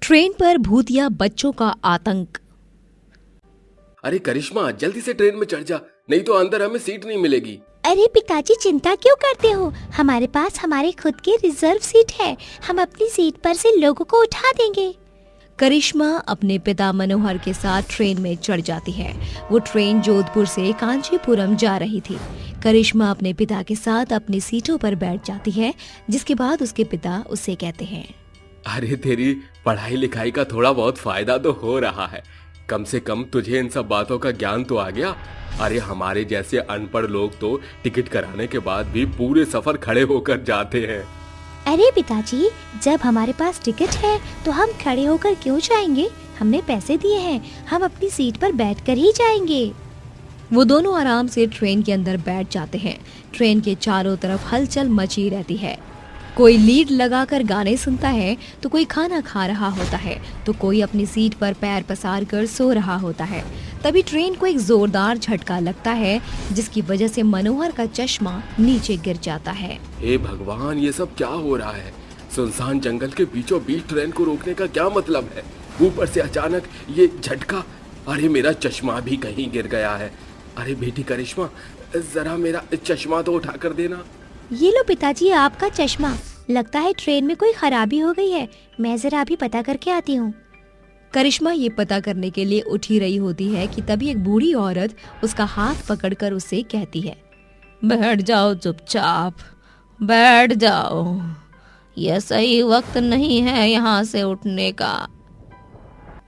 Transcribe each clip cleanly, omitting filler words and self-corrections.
Train पर भूतिया बच्चों का आतंक। अरे करिश्मा, जल्दी से ट्रेन में चढ़ जा, नहीं तो अंदर हमें सीट नहीं मिलेगी। अरे पिताजी, चिंता क्यों करते हो? हमारे पास हमारे खुद की रिजर्व सीट है। हम अपनी सीट पर से लोगों को उठा देंगे। करिश्मा अपने पिता मनोहर के साथ ट्रेन में चढ़ जाती है। वो ट्रेन जोधपुर से कांचीपुरम जा रही थी। करिश्मा अपने पिता के साथ अपनी सीटों पर बैठ जाती है, जिसके बाद उसके पिता उससे कहते हैं, अरे तेरी पढ़ाई लिखाई का थोड़ा बहुत फायदा तो हो रहा है, कम से कम तुझे इन सब बातों का ज्ञान तो आ गया। अरे हमारे जैसे अनपढ़ लोग तो टिकट कराने के बाद भी पूरे सफर खड़े होकर जाते हैं। अरे पिताजी, जब हमारे पास टिकट है तो हम खड़े होकर क्यों जाएंगे? हमने पैसे दिए हैं, हम अपनी सीट पर बैठकर ही जाएंगे। वो दोनों आराम से ट्रेन के अंदर बैठ जाते हैं। ट्रेन के चारों तरफ हलचल मची रहती है। कोई लीड लगाकर गाने सुनता है, तो कोई खाना खा रहा होता है, तो कोई अपनी सीट पर पैर पसार कर सो रहा होता है। तभी ट्रेन को एक जोरदार झटका लगता है, जिसकी वजह से मनोहर का चश्मा नीचे गिर जाता है। हे भगवान, ये सब क्या हो रहा है? सुनसान जंगल के बीचों बीच ट्रेन को रोकने का क्या मतलब है? ऊपर से अचानक ये झटका। अरे मेरा चश्मा भी कहीं गिर गया है। अरे बेटी करिश्मा, जरा मेरा चश्मा तो उठा कर देना। ये लो पिताजी, आपका चश्मा। लगता है ट्रेन में कोई खराबी हो गई है। मैं जरा अभी पता करके आती हूँ। करिश्मा ये पता करने के लिए उठ ही रही होती है कि तभी एक बूढ़ी औरत उसका हाथ पकड़कर उससे कहती है, बैठ जाओ चुपचाप, बैठ जाओ, यह सही वक्त नहीं है यहाँ से उठने का।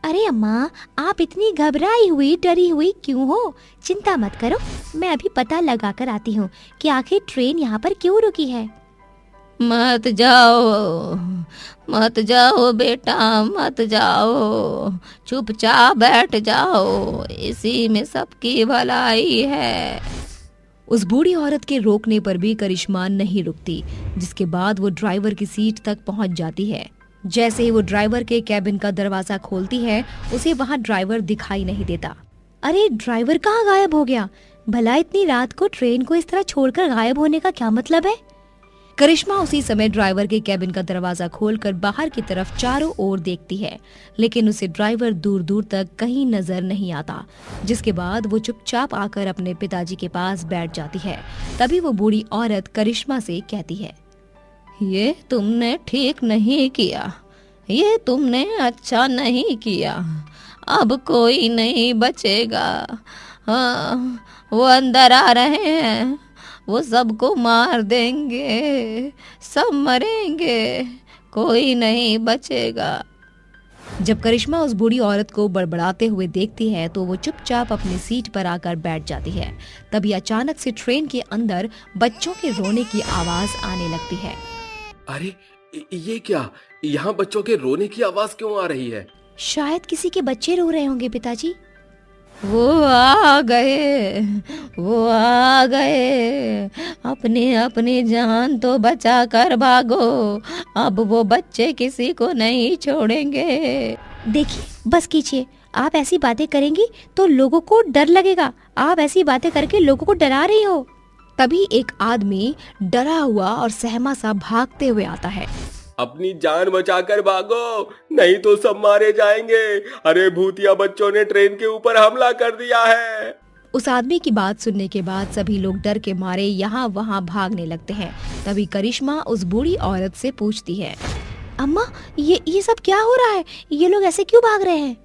अरे अम्मा, आप इतनी घबराई हुई डरी हुई क्यों हो? चिंता मत करो, मैं अभी पता लगा कर आती हूँ कि आखिर ट्रेन यहाँ पर क्यों रुकी है। मत जाओ, मत जाओ बेटा, मत जाओ, चुपचाप बैठ जाओ, इसी में सबकी भलाई है। उस बूढ़ी औरत के रोकने पर भी करिश्मा नहीं रुकती, जिसके बाद वो ड्राइवर की सीट तक पहुंच जाती है। जैसे ही वो ड्राइवर के कैबिन का दरवाजा खोलती है, उसे वहां ड्राइवर दिखाई नहीं देता। अरे ड्राइवर कहाँ गायब हो गया? भला इतनी रात को ट्रेन को इस तरह छोड़कर गायब होने का क्या मतलब है? करिश्मा उसी समय ड्राइवर के कैबिन का दरवाजा खोलकर बाहर की तरफ चारों ओर देखती है, लेकिन उसे ड्राइवर दूर दूर तक कहीं नजर नहीं आता। जिसके बाद वो चुपचाप आकर अपने पिताजी के पास बैठ जाती है। तभी वो बूढ़ी औरत करिश्मा से कहती है, ये तुमने ठीक नहीं किया, ये तुमने अच्छा नहीं किया, अब कोई नहीं बचेगा। हाँ, वो अंदर आ रहे हैं, वो सबको मार देंगे, सब मरेंगे, कोई नहीं बचेगा। जब करिश्मा उस बूढ़ी औरत को बड़बड़ाते हुए देखती है, तो वो चुपचाप अपनी सीट पर आकर बैठ जाती है। तभी अचानक से ट्रेन के अंदर बच्चों के रोने की आवाज आने लगती है। अरे ये क्या? यहाँ बच्चों के रोने की आवाज क्यों आ रही है? शायद किसी के बच्चे रो रहे होंगे पिताजी। वो आ गए, वो आ गए, अपनी अपनी जान तो बचा कर भागो, अब वो बच्चे किसी को नहीं छोड़ेंगे। देखिए, बस कीजिए, आप ऐसी बातें करेंगी तो लोगों को डर लगेगा। आप ऐसी बातें करके लोगों को डरा रही हो। तभी एक आदमी डरा हुआ और सहमा सा भागते हुए आता है। अपनी जान बचाकर भागो, नहीं तो सब मारे जाएंगे। अरे भूतिया बच्चों ने ट्रेन के ऊपर हमला कर दिया है। उस आदमी की बात सुनने के बाद सभी लोग डर के मारे यहाँ वहाँ भागने लगते हैं। तभी करिश्मा उस बूढ़ी औरत से पूछती है, अम्मा, ये सब क्या हो रहा है? ये लोग ऐसे क्यों भाग रहे हैं?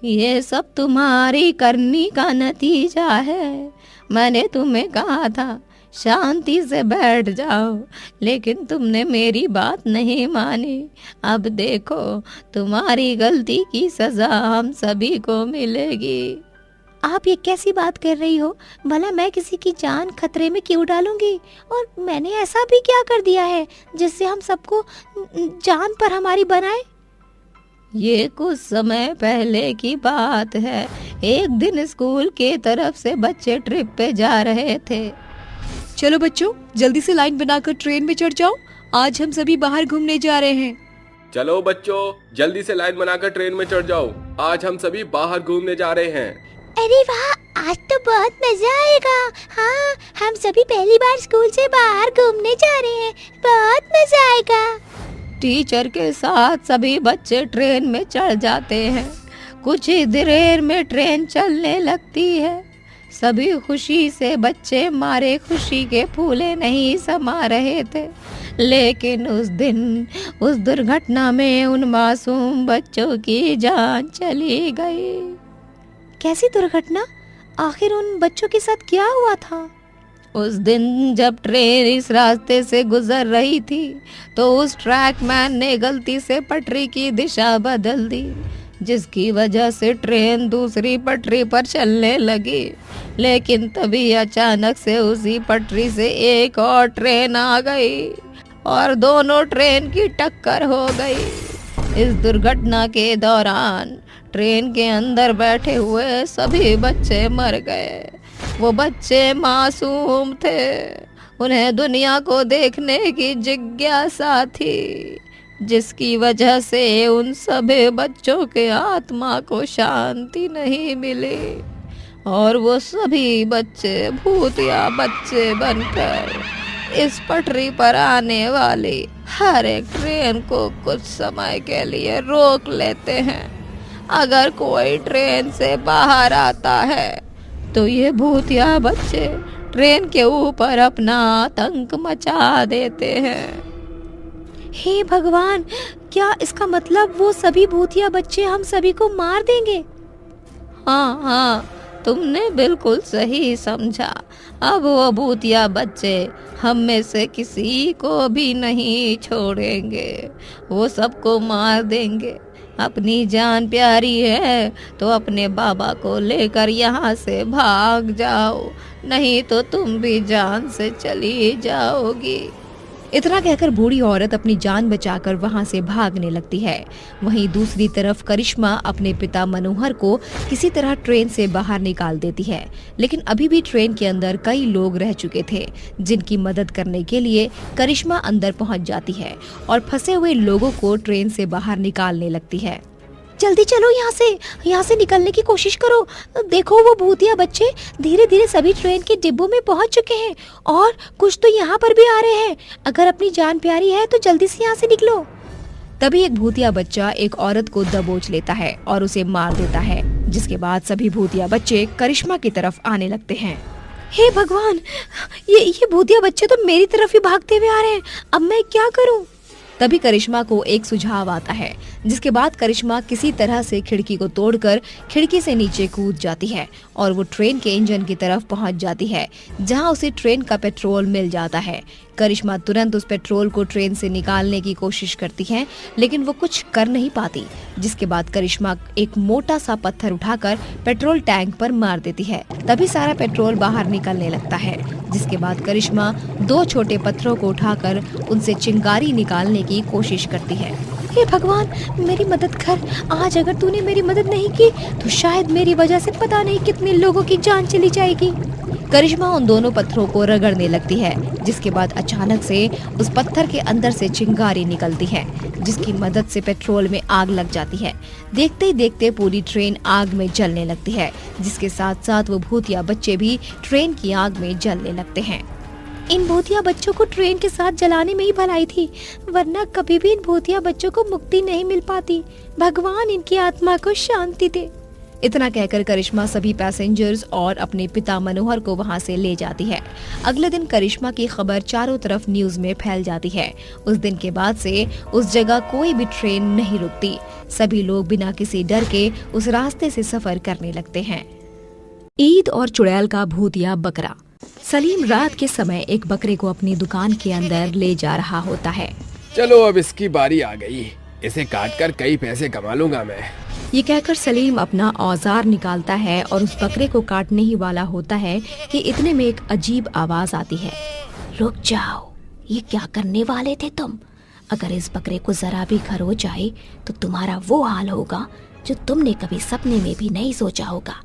ये सब तुम्हारी करनी का नतीजा है। मैंने तुम्हें कहा था शांति से बैठ जाओ, लेकिन तुमने मेरी बात नहीं मानी। अब देखो, तुम्हारी गलती की सजा हम सभी को मिलेगी। आप ये कैसी बात कर रही हो? भला मैं किसी की जान खतरे में क्यों डालूंगी? और मैंने ऐसा भी क्या कर दिया है जिससे हम सबको जान पर हमारी बनाए? ये कुछ समय पहले की बात है। एक दिन स्कूल के तरफ से बच्चे ट्रिप पे जा रहे थे। चलो बच्चों, जल्दी से लाइन बनाकर ट्रेन में चढ़ जाओ, आज हम सभी बाहर घूमने जा रहे हैं। चलो बच्चों, जल्दी से लाइन बनाकर ट्रेन में चढ़ जाओ, आज हम सभी बाहर घूमने जा रहे हैं। अरे वाह, आज तो बहुत मजा आएगा। हाँ, हम सभी पहली बार स्कूल से बाहर घूमने जा रहे हैं, बहुत मजा आएगा। टीचर के साथ सभी बच्चे ट्रेन में चढ़ जाते हैं। कुछ ही देर में ट्रेन चलने लगती है। सभी खुशी से बच्चे मारे खुशी के फूले नहीं समा रहे थे, लेकिन उस दिन उस दुर्घटना में उन मासूम बच्चों की जान चली गई। कैसी दुर्घटना? आखिर उन बच्चों के साथ क्या हुआ था? उस दिन जब ट्रेन इस रास्ते से गुजर रही थी तो उस ट्रैकमैन ने गलती से पटरी की दिशा बदल दी, जिसकी वजह से ट्रेन दूसरी पटरी पर चलने लगी। लेकिन तभी अचानक से उसी पटरी से एक और ट्रेन आ गई और दोनों ट्रेन की टक्कर हो गई। इस दुर्घटना के दौरान ट्रेन के अंदर बैठे हुए सभी बच्चे मर गए। वो बच्चे मासूम थे, उन्हें दुनिया को देखने की जिज्ञासा थी, जिसकी वजह से उन सभी बच्चों के आत्मा को शांति नहीं मिली और वो सभी बच्चे भूतिया बच्चे बनकर इस पटरी पर आने वाली हर एक ट्रेन को कुछ समय के लिए रोक लेते हैं। अगर कोई ट्रेन से बाहर आता है तो ये भूतिया बच्चे ट्रेन के ऊपर अपना आतंक मचा देते हैं। हे भगवान, क्या इसका मतलब वो सभी भूतिया बच्चे हम सभी को मार देंगे? हाँ, तुमने बिल्कुल सही समझा। अब वो भूतिया बच्चे हम में से किसी को भी नहीं छोड़ेंगे, वो सबको मार देंगे। अपनी जान प्यारी है तो अपने बाबा को लेकर यहाँ से भाग जाओ, नहीं तो तुम भी जान से चली जाओगी। इतना कहकर बूढ़ी औरत अपनी जान बचाकर वहां से भागने लगती है। वहीं दूसरी तरफ करिश्मा अपने पिता मनोहर को किसी तरह ट्रेन से बाहर निकाल देती है, लेकिन अभी भी ट्रेन के अंदर कई लोग रह चुके थे, जिनकी मदद करने के लिए करिश्मा अंदर पहुंच जाती है और फंसे हुए लोगों को ट्रेन से बाहर निकालने लगती है। जल्दी चलो, यहाँ से निकलने की कोशिश करो। देखो, वो भूतिया बच्चे धीरे धीरे सभी ट्रेन के डिब्बों में पहुंच चुके हैं और कुछ तो यहाँ पर भी आ रहे हैं। अगर अपनी जान प्यारी है तो जल्दी से यहाँ से निकलो। तभी एक भूतिया बच्चा एक औरत को दबोच लेता है और उसे मार देता है, जिसके बाद सभी भूतिया बच्चे करिश्मा की तरफ आने लगते हैं। हे भगवान, ये भूतिया बच्चे तो मेरी तरफ ही भागते हुए आ रहे हैं। अब मैं क्या करूँ? तभी करिश्मा को एक सुझाव आता है, जिसके बाद करिश्मा किसी तरह से खिड़की को तोड़कर खिड़की से नीचे कूद जाती है और वो ट्रेन के इंजन की तरफ पहुंच जाती है, जहां उसे ट्रेन का पेट्रोल मिल जाता है। करिश्मा तुरंत उस पेट्रोल को ट्रेन से निकालने की कोशिश करती है, लेकिन वो कुछ कर नहीं पाती, जिसके बाद करिश्मा एक मोटा सा पत्थर उठाकर पेट्रोल टैंक पर मार देती है। तभी सारा पेट्रोल बाहर निकलने लगता है, जिसके बाद करिश्मा दो छोटे पत्थरों को उठाकर उनसे चिंगारी निकालने की कोशिश करती है। हे भगवान, मेरी मदद कर। आज अगर तूने मेरी मदद नहीं की तो शायद मेरी वजह से पता नहीं कितने लोगों की जान चली जाएगी। करिश्मा उन दोनों पत्थरों को रगड़ने लगती है, जिसके बाद अचानक से उस पत्थर के अंदर से चिंगारी निकलती है, जिसकी मदद से पेट्रोल में आग लग जाती है। देखते ही देखते पूरी ट्रेन आग में जलने लगती है, जिसके साथ साथ वो भूतिया बच्चे भी ट्रेन की आग में जलने लगते हैं। इन भूतिया बच्चों को ट्रेन के साथ जलाने में ही भलाई थी, वरना कभी भी इन भूतिया बच्चों को मुक्ति नहीं मिल पाती। भगवान इनकी आत्मा को शांति दे। इतना कहकर करिश्मा सभी पैसेंजर्स और अपने पिता मनोहर को वहां से ले जाती है। अगले दिन करिश्मा की खबर चारों तरफ न्यूज में फैल जाती है। उस दिन के बाद से उस जगह कोई भी ट्रेन नहीं रुकती। सभी लोग बिना किसी डर के उस रास्ते से सफर करने लगते हैं। ईद और चुड़ैल का भूतिया बकरा। सलीम रात के समय एक बकरे को अपनी दुकान के अंदर ले जा रहा होता है। चलो अब इसकी बारी आ गई, इसे काटकर कई पैसे कमा लूंगा मैं। ये कहकर सलीम अपना औजार निकालता है और उस बकरे को काटने ही वाला होता है कि इतने में एक अजीब आवाज आती है। रुक जाओ, ये क्या करने वाले थे तुम? अगर इस बकरे को जरा भी खर हो जाए तो तुम्हारा वो हाल होगा जो तुमने कभी सपने में भी नहीं सोचा होगा।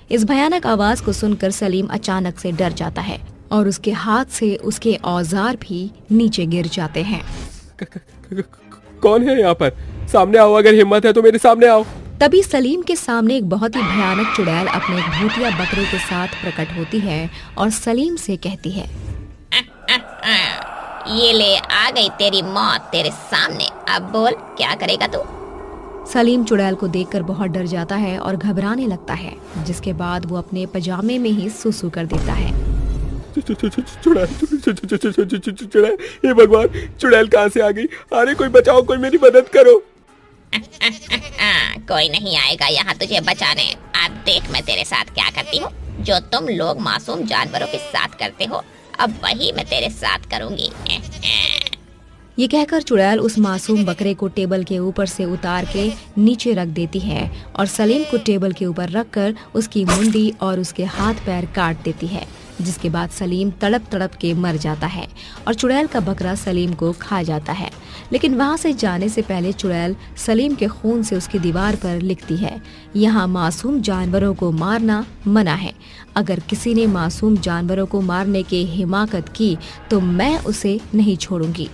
इस भयानक आवाज को सुनकर सलीम अचानक से डर जाता है और उसके हाथ से उसके औजार भी नीचे गिर जाते हैं। कौन है यहाँ पर? सामने आओ, अगर हिम्मत है तो मेरे सामने आओ। तभी सलीम के सामने एक बहुत ही भयानक चुड़ैल अपने एक भूतिया बकरे के साथ प्रकट होती है और सलीम से कहती है, ये ले आ गई तेरी मौत तेरे सामने। अब बोल क्या करेगा तू? सलीम चुड़ैल को देखकर बहुत डर जाता है और घबराने लगता है, जिसके बाद वो अपने पजामे में ही सुसु कर देता है। चुड़ैल, हे भगवान, चुड़ैल कहाँ से आ गई? अरे कोई बचाओ, कोई मेरी मदद करो। कोई नहीं आएगा यहाँ तुझे बचाने। अब देख मैं तेरे साथ क्या करती हूँ। जो तुम लोग मासूम जानवरों के साथ करते हो, अब वही मैं तेरे साथ करूँगी। ये कहकर चुड़ैल उस मासूम बकरे को टेबल के ऊपर से उतार के नीचे रख देती है और सलीम को टेबल के ऊपर रखकर उसकी मुंडी और उसके हाथ पैर काट देती है, जिसके बाद सलीम तड़प तड़प के मर जाता है और चुड़ैल का बकरा सलीम को खा जाता है। लेकिन वहाँ से जाने से पहले चुड़ैल सलीम के खून से उसकी दीवार पर लिखती है, यहाँ मासूम जानवरों को मारना मना है। अगर किसी ने मासूम जानवरों को मारने की हिमाकत की तो मैं उसे नहीं छोड़ूंगी।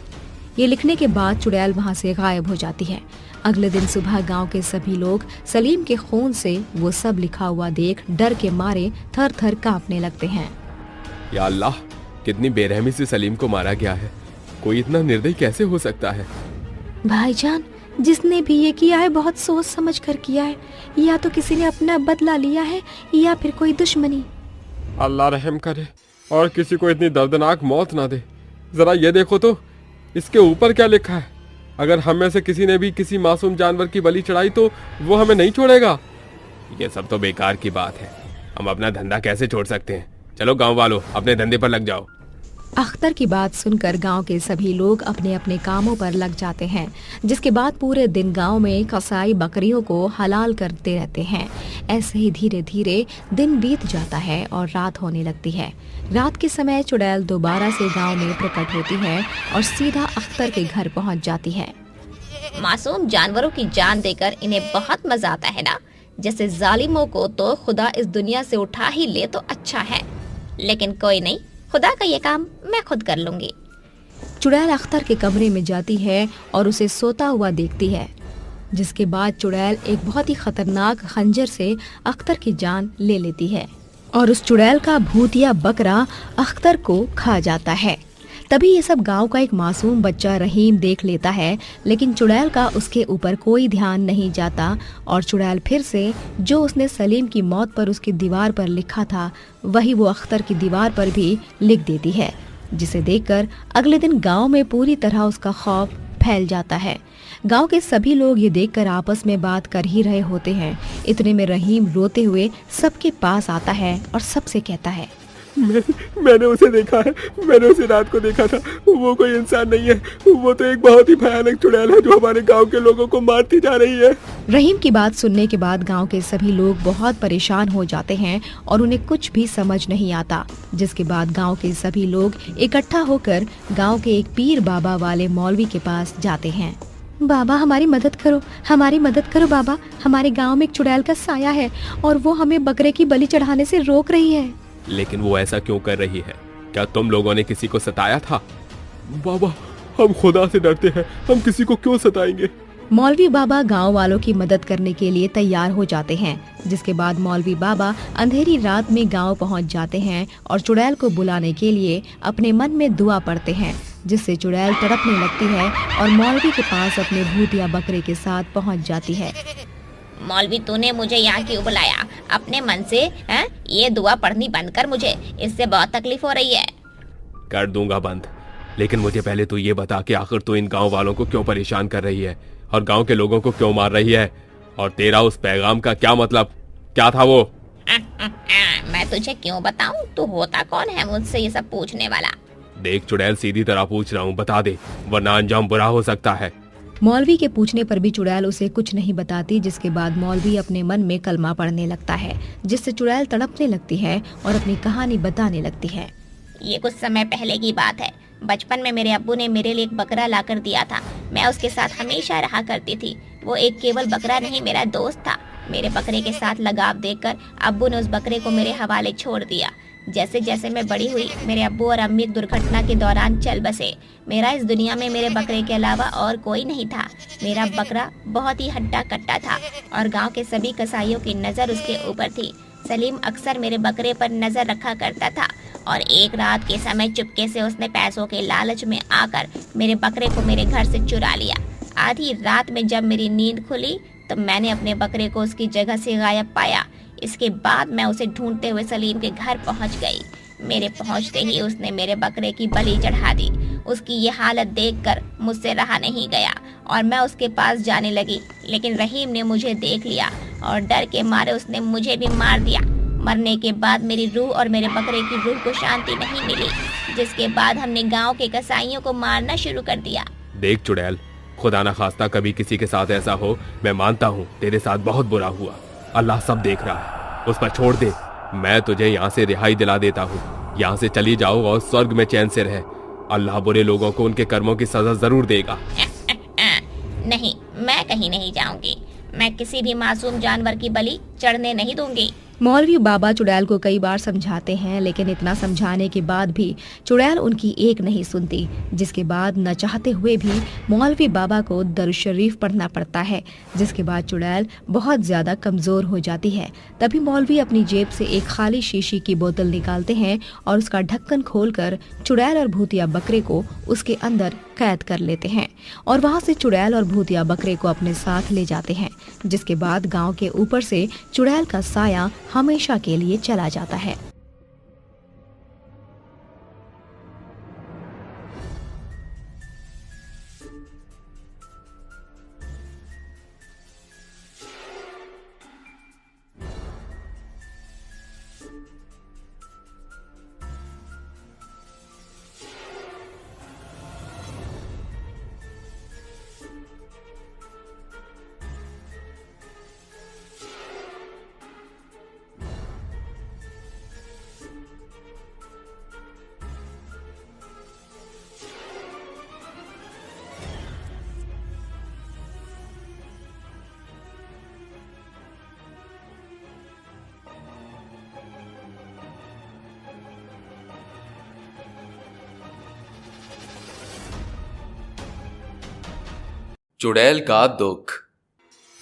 ये लिखने के बाद चुड़ैल वहाँ से गायब हो जाती है। अगले दिन सुबह गांव के सभी लोग सलीम के खून से वो सब लिखा हुआ देख डर के मारे थर थर कांपने लगते हैं। या अल्लाह, कितनी बेरहमी से सलीम को मारा गया है। कोई इतना निर्दयी कैसे हो सकता है? भाईजान, जिसने भी ये किया है बहुत सोच समझ कर किया है। या तो किसी ने अपना बदला लिया है या फिर कोई दुश्मनी। अल्लाह रहम करे और किसी को इतनी दर्दनाक मौत ना दे। जरा ये देखो तो, इसके ऊपर क्या लिखा है? अगर हम में से किसी ने भी किसी मासूम जानवर की बलि चढ़ाई तो वो हमें नहीं छोड़ेगा। ये सब तो बेकार की बात है। हम अपना धंधा कैसे छोड़ सकते हैं? चलो गांव वालों, अपने धंधे पर लग जाओ। अख्तर की बात सुनकर गांव के सभी लोग अपने अपने कामों पर लग जाते हैं, जिसके बाद पूरे दिन गांव में कसाई बकरियों को हलाल करते रहते हैं। ऐसे ही धीरे धीरे दिन बीत जाता है और रात होने लगती है। रात के समय चुड़ैल दोबारा से गांव में प्रकट होती है और सीधा अख्तर के घर पहुंच जाती है। मासूम जानवरों की जान देकर इन्हें बहुत मजा आता है ना। जैसे जालिमों को तो खुदा इस दुनिया से उठा ही ले तो अच्छा है, लेकिन कोई नहीं, खुदा का ये काम मैं खुद कर लूंगी। चुड़ैल अख्तर के कमरे में जाती है और उसे सोता हुआ देखती है, जिसके बाद चुड़ैल एक बहुत ही खतरनाक खंजर से अख्तर की जान ले लेती है और उस चुड़ैल का भूतिया बकरा अख्तर को खा जाता है। तभी ये सब गांव का एक मासूम बच्चा रहीम देख लेता है, लेकिन चुड़ैल का उसके ऊपर कोई ध्यान नहीं जाता और चुड़ैल फिर से जो उसने सलीम की मौत पर उसकी दीवार पर लिखा था वही वो अख्तर की दीवार पर भी लिख देती है, जिसे देखकर अगले दिन गांव में पूरी तरह उसका खौफ फैल जाता है। गांव के सभी लोग ये देखकर आपस में बात कर ही रहे होते हैं। इतने में रहीम रोते हुए सबके पास आता है और सबसे कहता है, मैंने उसे देखा है, मैंने उसे रात को देखा था। वो कोई इंसान नहीं है, वो तो एक बहुत ही भयानक चुड़ैल है जो हमारे गांव के लोगों को मारती जा रही है। रहीम की बात सुनने के बाद गांव के सभी लोग बहुत परेशान हो जाते हैं और उन्हें कुछ भी समझ नहीं आता, जिसके बाद गांव के सभी लोग इकट्ठा होकर गांव के एक पीर बाबा वाले मौलवी के पास जाते हैं। बाबा, हमारी मदद करो, हमारी मदद करो बाबा। हमारे गांव में एक चुड़ैल का साया है और वो हमें बकरे की बलि चढ़ाने से रोक रही है। लेकिन वो ऐसा क्यों कर रही है? क्या तुम लोगों ने किसी को सताया था? बाबा, हम खुदा से डरते हैं, हम किसी को क्यों सताएंगे? मौलवी बाबा गांव वालों की मदद करने के लिए तैयार हो जाते हैं, जिसके बाद मौलवी बाबा अंधेरी रात में गांव पहुंच जाते हैं और चुड़ैल को बुलाने के लिए अपने मन में दुआ पढ़ते हैं, जिससे चुड़ैल तड़पने लगती है और मौलवी के पास अपने भूतिया बकरे के साथ पहुंच जाती है। मौलवी, तूने मुझे यहाँ क्यों बुलाया? अपने मन से ये दुआ पढ़नी बंद कर, मुझे इससे बहुत तकलीफ हो रही है। कर दूंगा बंद, लेकिन मुझे पहले तू ये बता कि आखिर तू इन गांव वालों को क्यों परेशान कर रही है और गांव के लोगों को क्यों मार रही है, और तेरा उस पैगाम का क्या मतलब, क्या था वो? मैं तुझे क्यों बताऊं? तू होता कौन है मुझसे ये सब पूछने वाला? देख चुड़ैल, सीधी तरह पूछ रहा हूँ, बता दे, वरना अंजाम बुरा हो सकता है। मौलवी के पूछने पर भी चुड़ैल उसे कुछ नहीं बताती, जिसके बाद मौलवी अपने मन में कलमा पढ़ने लगता है, जिससे चुड़ैल तड़पने लगती है और अपनी कहानी बताने लगती है। ये कुछ समय पहले की बात है। बचपन में मेरे अब्बू ने मेरे लिए एक बकरा लाकर दिया था। मैं उसके साथ हमेशा रहा करती थी। वो एक केवल बकरा नहीं, मेरा दोस्त था। मेरे बकरे के साथ लगाव देखकर अब्बू ने उस बकरे को मेरे हवाले छोड़ दिया। जैसे जैसे मैं बड़ी हुई, मेरे अब्बू और अम्मी एक दुर्घटना के दौरान चल बसे। मेरा इस दुनिया में मेरे बकरे के अलावा और कोई नहीं था। मेरा बकरा बहुत ही हट्टा कट्टा था और गांव के सभी कसाईयों की नज़र उसके ऊपर थी। सलीम अक्सर मेरे बकरे पर नज़र रखा करता था और एक रात के समय चुपके से उसने पैसों के लालच में आकर मेरे बकरे को मेरे घर से चुरा लिया। आधी रात में जब मेरी नींद खुली तो मैंने अपने बकरे को उसकी जगह से गायब पाया। इसके बाद मैं उसे ढूंढते हुए सलीम के घर पहुंच गई। मेरे पहुंचते ही उसने मेरे बकरे की बलि चढ़ा दी। उसकी ये हालत देखकर मुझसे रहा नहीं गया और मैं उसके पास जाने लगी, लेकिन रहीम ने मुझे देख लिया और डर के मारे उसने मुझे भी मार दिया। मरने के बाद मेरी रूह और मेरे बकरे की रूह को शांति नहीं मिली, जिसके बाद हमने गांव के कसाईयों को मारना शुरू कर दिया। देख चुड़ैल, खुदा न खास्ता कभी किसी के साथ ऐसा हो, मैं मानता हूँ तेरे साथ बहुत बुरा हुआ। अल्लाह सब देख रहा है, उस पर छोड़ दे। मैं तुझे यहाँ से रिहाई दिला देता हूँ। यहाँ से चली जाओ और स्वर्ग में चैन से रहे। अल्लाह बुरे लोगों को उनके कर्मों की सजा जरूर देगा। नहीं, मैं कहीं नहीं जाऊंगी। मैं किसी भी मासूम जानवर की बलि चढ़ने नहीं दूंगी। मौलवी बाबा चुड़ैल को कई बार समझाते हैं, लेकिन इतना समझाने के बाद भी चुड़ैल उनकी एक नहीं सुनती, जिसके बाद न चाहते हुए भी मौलवी बाबा को दरूद शरीफ पढ़ना पड़ता है, जिसके बाद चुड़ैल बहुत ज्यादा कमजोर हो जाती है। तभी मौलवी अपनी जेब से एक खाली शीशी की बोतल निकालते हैं और उसका ढक्कन खोलकर चुड़ैल और भूतिया बकरे को उसके अंदर कैद कर लेते हैं और वहां से चुड़ैल और भूतिया बकरे को अपने साथ ले जाते हैं, जिसके बाद गांव के ऊपर से चुड़ैल का साया हमेशा के लिए चला जाता है। चुड़ैल का दुख।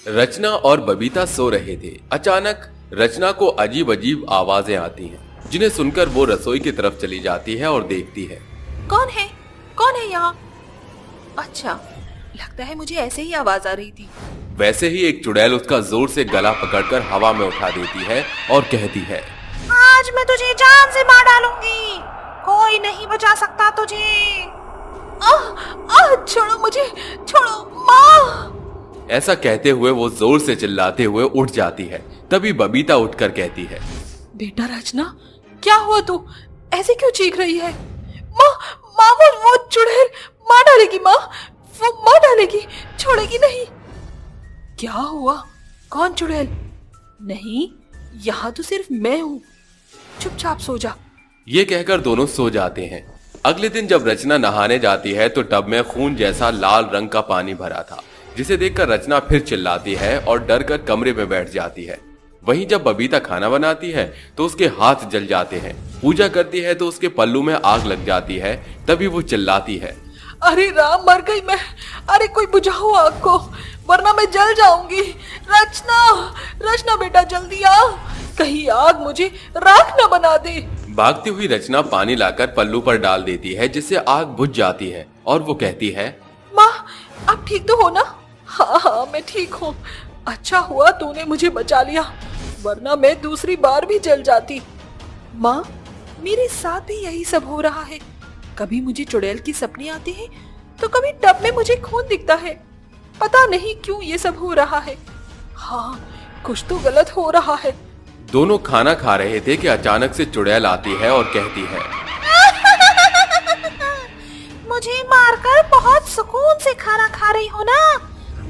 रचना और बबीता सो रहे थे। अचानक रचना को अजीब अजीब आवाजें आती हैं, जिन्हें सुनकर वो रसोई की तरफ चली जाती है और देखती है। कौन है? कौन है यहाँ? अच्छा, लगता है मुझे ऐसे ही आवाज आ रही थी। वैसे ही एक चुड़ैल उसका जोर से गला पकड़कर हवा में उठा देती है और कहती है, आज मैं तुझे जान से मार डालूंगी, कोई नहीं बचा सकता तुझे। छोड़ो मुझे, छोड़ो माँ। ऐसा कहते हुए वो जोर से चिल्लाते हुए उठ जाती है। तभी बबीता उठकर कहती है, बेटा रचना, क्या हुआ? तू ऐसे क्यों चीख रही है? माँ, माँ, वो चुड़ैल मार डालेगी। माँ, वो मार डालेगी, छोड़ेगी नहीं। क्या हुआ? कौन चुड़ैल? नहीं, यहाँ तो सिर्फ मैं हूँ। चुपचाप सो जा। ये कहकर दोनों सो जाते हैं। अगले दिन जब रचना नहाने जाती है तो टब में खून जैसा लाल रंग का पानी भरा था, जिसे देखकर रचना फिर चिल्लाती है और डर कर कमरे में बैठ जाती है। वहीं जब बबीता खाना बनाती है तो उसके हाथ जल जाते हैं। पूजा करती है तो उसके पल्लू में आग लग जाती है। तभी वो चिल्लाती है, अरे राम, मर गई मैं। अरे कोई बुझाओ आग को, वरना मैं जल जाऊंगी। रचना, रचना बेटा जल्दी आ, कहीं आग मुझे राख न बना दे। भागती हुई रचना पानी लाकर पल्लू पर डाल देती है, जिससे आग बुझ जाती है और वो कहती है, माँ, आप ठीक तो हो ना? हाँ हाँ, मैं ठीक हूँ। अच्छा हुआ तूने मुझे बचा लिया, वरना मैं दूसरी बार भी जल जाती। माँ, मेरे साथ भी यही सब हो रहा है। कभी मुझे चुड़ैल की सपने आते हैं तो कभी टब में मुझे खून दिखता है। पता नहीं क्यों ये सब हो रहा है। हाँ, कुछ तो गलत हो रहा है। दोनों खाना खा रहे थे कि अचानक से चुड़ैल आती है और कहती है, मुझे मारकर बहुत सुकून से खाना खा रही हो ना?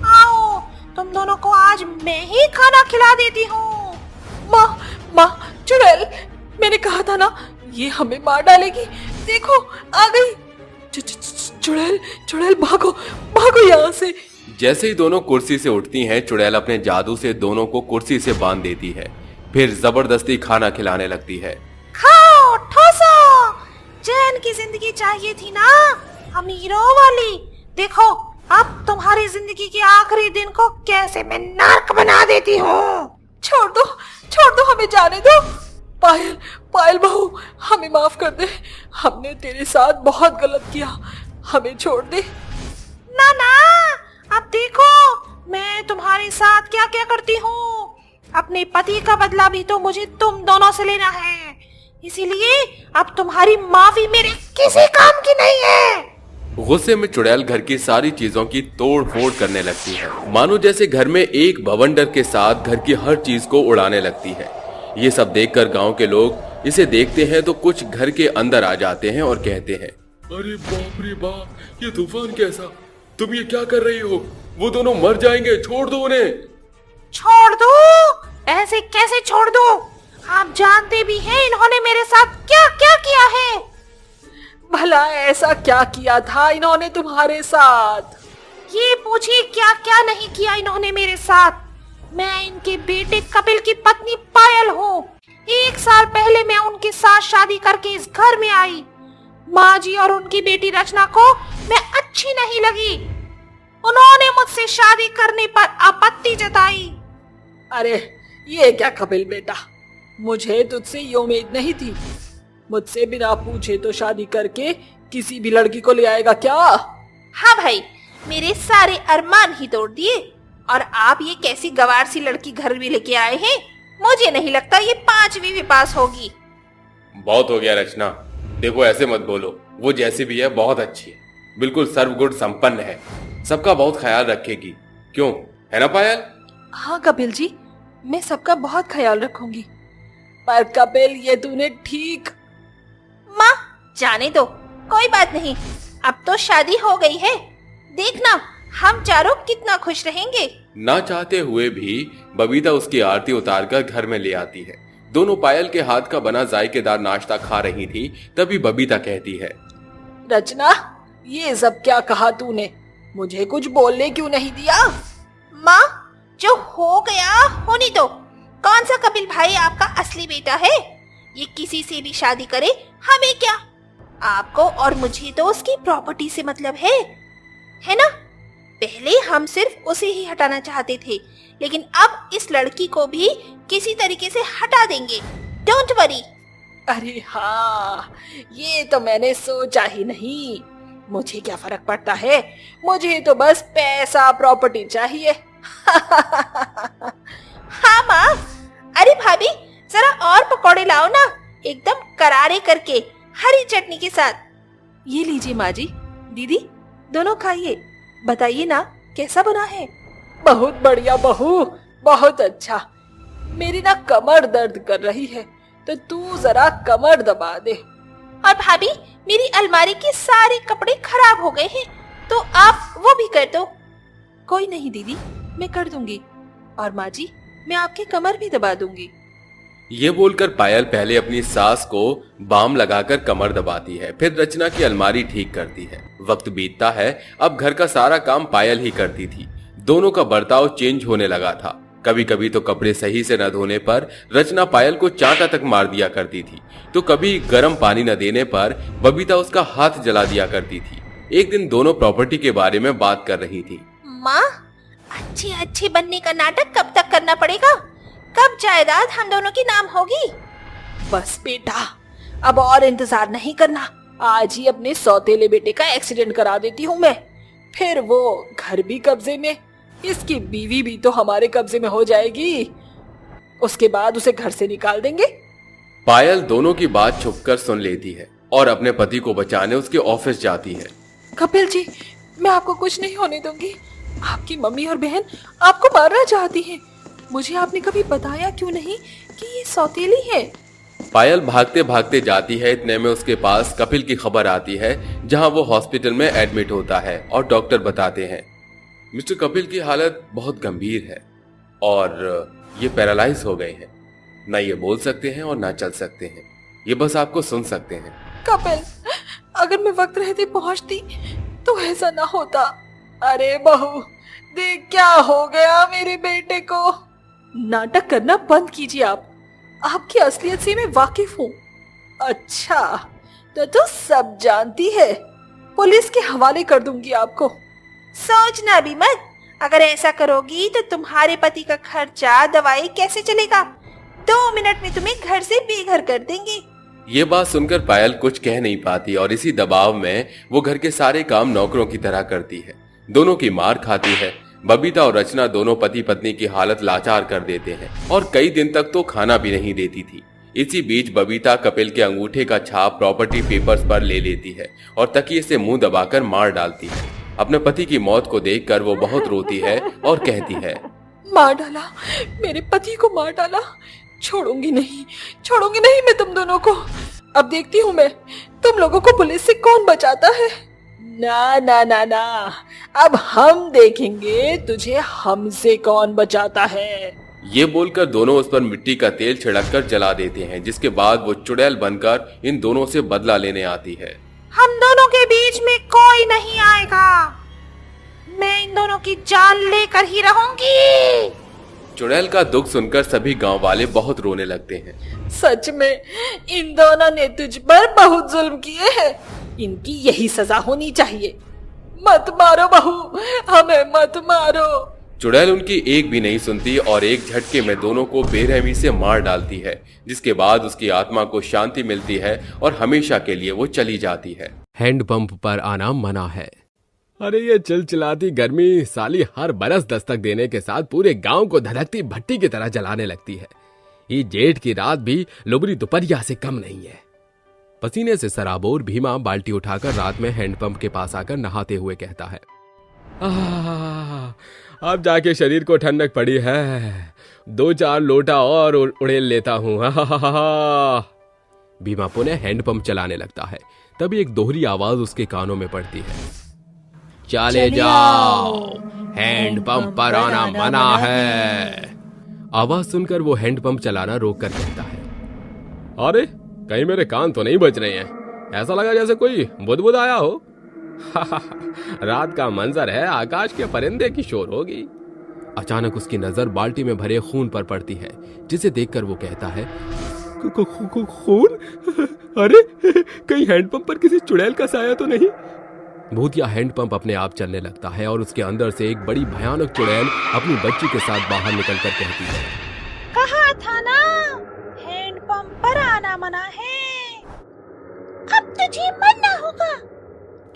आओ, तुम दोनों को आज मैं ही खाना खिला देती हूँ। माँ, माँ, चुड़ैल, मैंने कहा था ना ये हमें मार डालेगी। देखो आ गई। चुड़ैल, चुड़ैल भागो, भागो यहाँ से। जैसे ही दोनों कुर्सी से उठती हैं, चुड़ैल अपने जादू से दोनों को कुर्सी से बांध देती है। फिर जबरदस्ती खाना खिलाने लगती है। खाओ, ठोसो। चैन की जिंदगी चाहिए थी ना, अमीरों वाली। देखो अब तुम्हारी जिंदगी के आखिरी दिन को कैसे मैं नर्क बना देती हूँ। छोड़ दो, छोड़ दो, हमें जाने दो। पायल, पायल बहू, हमें माफ कर दे। हमने तेरे साथ बहुत गलत किया, हमें छोड़ दे। ना ना, अब देखो मैं तुम्हारे साथ क्या क्या करती हूँ। अपने पति का बदला भी तो मुझे तुम दोनों से लेना है, इसीलिए अब तुम्हारी माफी मेरे किसी काम की नहीं है। गुस्से में चुड़ैल घर की सारी चीजों की तोड़ फोड़ करने लगती है, मानो जैसे घर में एक बवंडर के साथ घर की हर चीज को उड़ाने लगती है। ये सब देखकर गांव के लोग इसे देखते हैं तो कुछ घर के अंदर आ जाते हैं और कहते हैं, अरे बाप रे बाप, ये तूफान कैसा, तुम ये क्या कर रही हो? वो दोनों मर जाएंगे, छोड़ दो उन्हें। छोड़ दो? ऐसे कैसे छोड़ दो? आप जानते भी हैं इन्होंने मेरे साथ क्या क्या किया है। भला ऐसा क्या किया था इन्होंने तुम्हारे साथ? ये पूछिए क्या क्या नहीं किया इन्होंने मेरे साथ। मैं इनके बेटे कपिल की पत्नी पायल हूँ। 1 साल पहले मैं उनके साथ शादी करके इस घर में आई। माँ जी और उनकी बेटी रचना को मैं अच्छी नहीं लगी। उन्होंने मुझसे शादी करने पर आपत्ति जताई। अरे ये क्या कपिल बेटा, मुझे तुझसे ये उम्मीद नहीं थी। मुझसे बिना पूछे तो शादी करके किसी भी लड़की को ले आएगा क्या? हाँ भाई, मेरे सारे अरमान ही तोड़ दिए और आप ये कैसी गवार सी लड़की घर में लेके आए हैं। मुझे नहीं लगता ये 5वीं भी पास होगी। बहुत हो गया रचना, देखो ऐसे मत बोलो। वो जैसी भी है बहुत अच्छी है, बिल्कुल सर्वगुण संपन्न है, सबका बहुत ख्याल रखेगी। क्यों, है ना पायल? हाँ कपिल जी, मैं सबका बहुत ख्याल रखूंगी। पर कपिल ये तूने ठीक। माँ जाने दो, कोई बात नहीं, अब तो शादी हो गई है। देखना हम चारों कितना खुश रहेंगे। ना चाहते हुए भी बबीता उसकी आरती उतारकर घर में ले आती है। दोनों पायल के हाथ का बना जायकेदार नाश्ता खा रही थी, तभी बबीता कहती है, रचना ये सब क्या कहा तूने? मुझे कुछ बोलने क्यों नहीं दिया? माँ जो हो गया होने दो। कौन सा कपिल भाई आपका असली बेटा है? ये किसी से भी शादी करे, हमें क्या? आपको और मुझे तो उसकी प्रॉपर्टी से मतलब है ना? पहले हम सिर्फ उसे ही हटाना चाहते थे, लेकिन अब इस लड़की को भी किसी तरीके से हटा देंगे। Don't worry. अरे हाँ, ये तो मैंने सोचा ही नहीं। मुझे क्या फर्क पड़ता है, मुझे तो बस पैसा प्रॉपर्टी चाहिए। हाँ माँ। अरे भाभी जरा और पकौड़े लाओ ना, एकदम करारे करके हरी चटनी के साथ। ये लीजिए माँ जी। दीदी दोनों खाइए, बताइए ना कैसा बना है। बहुत बढ़िया बहू, बहुत अच्छा। मेरी ना कमर दर्द कर रही है, तो तू जरा कमर दबा दे। और भाभी मेरी अलमारी के सारे कपड़े खराब हो गए हैं, तो आप वो भी कर दो। कोई नहीं दीदी, मैं कर दूंगी। और माँ जी मैं आपकी कमर भी दबा दूंगी। ये बोलकर पायल पहले अपनी सास को बाम लगाकर कमर दबाती है, फिर रचना की अलमारी ठीक करती है। वक्त बीतता है, अब घर का सारा काम पायल ही करती थी। दोनों का बर्ताव चेंज होने लगा था। कभी कभी तो कपड़े सही से न धोने पर रचना पायल को चांटा तक मार दिया करती थी, तो कभी गर्म पानी न देने पर बबीता उसका हाथ जला दिया करती थी। एक दिन दोनों प्रॉपर्टी के बारे में बात कर रही थी। माँ अच्छे अच्छे बनने का नाटक कब तक करना पड़ेगा? कब जायदाद हम दोनों की नाम होगी? बस बेटा, अब और इंतजार नहीं करना। आज ही अपने सौतेले बेटे का एक्सीडेंट करा देती हूँ मैं, फिर वो घर भी कब्जे में, इसकी बीवी भी तो हमारे कब्जे में हो जाएगी। उसके बाद उसे घर से निकाल देंगे। पायल दोनों की बात छुपकर सुन लेती है और अपने पति को बचाने उसके ऑफिस जाती है। कपिल जी, मैं आपको कुछ नहीं होने दूंगी। आपकी मम्मी और बहन आपको मारना चाहती हैं। मुझे आपने कभी बताया क्यों नहीं कि ये सौतेली है? पायल भागते भागते जाती है, इतने में उसके पास कपिल की खबर आती है, जहां वो हॉस्पिटल में एडमिट होता है और डॉक्टर बताते हैं, मिस्टर कपिल की हालत बहुत गंभीर है और ये पैरालाइज हो गए हैं। ना ये बोल सकते हैं और ना चल सकते हैं, ये बस आपको सुन सकते हैं। कपिल, अगर मैं वक्त रहते पहुंचती तो ऐसा ना होता। अरे बहू, देख क्या हो गया मेरे बेटे को। नाटक करना बंद कीजिए आप। आपकी असलियत से मैं वाकिफ हूँ। अच्छा, तो तू सब जानती है। पुलिस के हवाले कर दूंगी आपको। सोचना भी मत, अगर ऐसा करोगी तो तुम्हारे पति का खर्चा दवाई कैसे चलेगा? 2 मिनट में तुम्हें घर से बेघर कर देंगे। ये बात सुनकर पायल कुछ कह नहीं पाती और इसी दबाव में वो घर के सारे काम नौकरों की तरह करती है। दोनों की मार खाती है। बबीता और रचना दोनों पति पत्नी की हालत लाचार कर देते हैं और कई दिन तक तो खाना भी नहीं देती थी। इसी बीच बबीता कपिल के अंगूठे का छाप प्रॉपर्टी पेपर्स पर ले लेती है और तकिए से मुंह दबाकर मार डालती है। अपने पति की मौत को देखकर वो बहुत रोती है और कहती है, मार डाला, मेरे पति को मार डाला, छोड़ूंगी नहीं मैं तुम दोनों को। अब देखती हूँ मैं तुम लोगों को पुलिस से कौन बचाता है। ना ना ना ना, अब हम देखेंगे तुझे हमसे कौन बचाता है। ये बोलकर दोनों उस पर मिट्टी का तेल छिड़ककर जला देते हैं, जिसके बाद वो चुड़ैल बनकर इन दोनों से बदला लेने आती है। हम दोनों के बीच में कोई नहीं आएगा, मैं इन दोनों की जान लेकर ही रहूंगी। चुड़ैल का दुख सुनकर सभी गांव वाले बहुत रोने लगते हैं। सच में इन दोनों ने तुझ पर बहुत जुल्म किए हैं, इनकी यही सजा होनी चाहिए। मत मारो बहू, हमें मत मारो। चुड़ैल उनकी एक भी नहीं सुनती और एक झटके में दोनों को बेरहमी से मार डालती है, जिसके बाद उसकी आत्मा को शांति मिलती है और हमेशा के लिए वो चली जाती है। हैंडपंप पर आना मना है। अरे ये चिलचिलाती गर्मी साली हर बरस दस्तक देने के साथ पूरे गांव को धधकती भट्टी की तरह जलाने लगती है। ये जेठ की रात भी लुबरी दोपहरिया से कम नहीं है। पसीने से सराबोर भीमा बाल्टी उठाकर रात में हैंडपंप के पास आकर नहाते हुए कहता है, अब जाके शरीर को ठंडक पड़ी है, 2-4 लोटा और उड़ेल लेता हूँ। भीमा पुनः हैंडपंप चलाने लगता है। तभी एक दोहरी आवाज उसके कानों में पड़ती है, चले जाओ, हैंडपंप पर आना मना है। आवाज सुनकर वो हैंडपंप चलाना रोक कर कहता है, अरे कहीं मेरे कान तो नहीं बज रहे हैं, ऐसा लगा जैसे कोई बुदबुद आया हो। रात का मंजर है, आकाश के परिंदे की शोर होगी। अचानक उसकी नजर बाल्टी में भरे खून पर पड़ती है, जिसे देखकर वो कहता है, खून? अरे कहीं हैंडपंप पर किसी चुड़ैल का साया तो नहीं? भूतिया हैंडपंप अपने आप चलने लगता है और उसके अंदर से एक बड़ी भयानक चुड़ैल अपनी बच्ची के साथ बाहर निकलकर कहती है, कहा था ना हैंडपंप पर आना मना है, अब तुझे मरना होगा।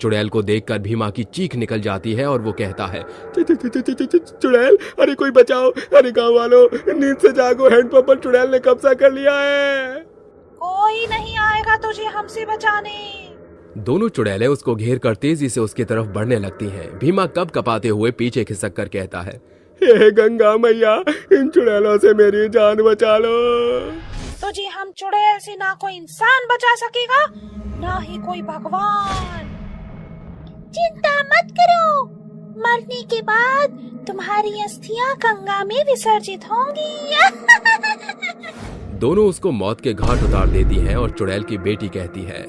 चुड़ैल को देखकर भीमा की चीख निकल जाती है और वो कहता है, चुड़ैल, अरे कोई बचाओ, अरे गांव वालों नींद से जागो, हैंडपंप पर चुड़ैल ने कब्जा कर लिया है। कोई नहीं आएगा तुझे हमसे बचाने। दोनों चुड़ैलें उसको घेर कर तेजी से उसकी तरफ बढ़ने लगती हैं। भीमा कब कपाते हुए पीछे खिसक कर कहता है, हे गंगा मैया, इन चुड़ैलों से मेरी जान बचा लो। तुझे हम चुड़ैल से ना कोई इंसान बचा सकेगा, ना ही कोई भगवान। चिंता मत करो, मरने के बाद तुम्हारी अस्थियां गंगा में विसर्जित होंगी। दोनों उसको मौत के घाट उतार देती हैं और चुड़ैल की बेटी कहती है,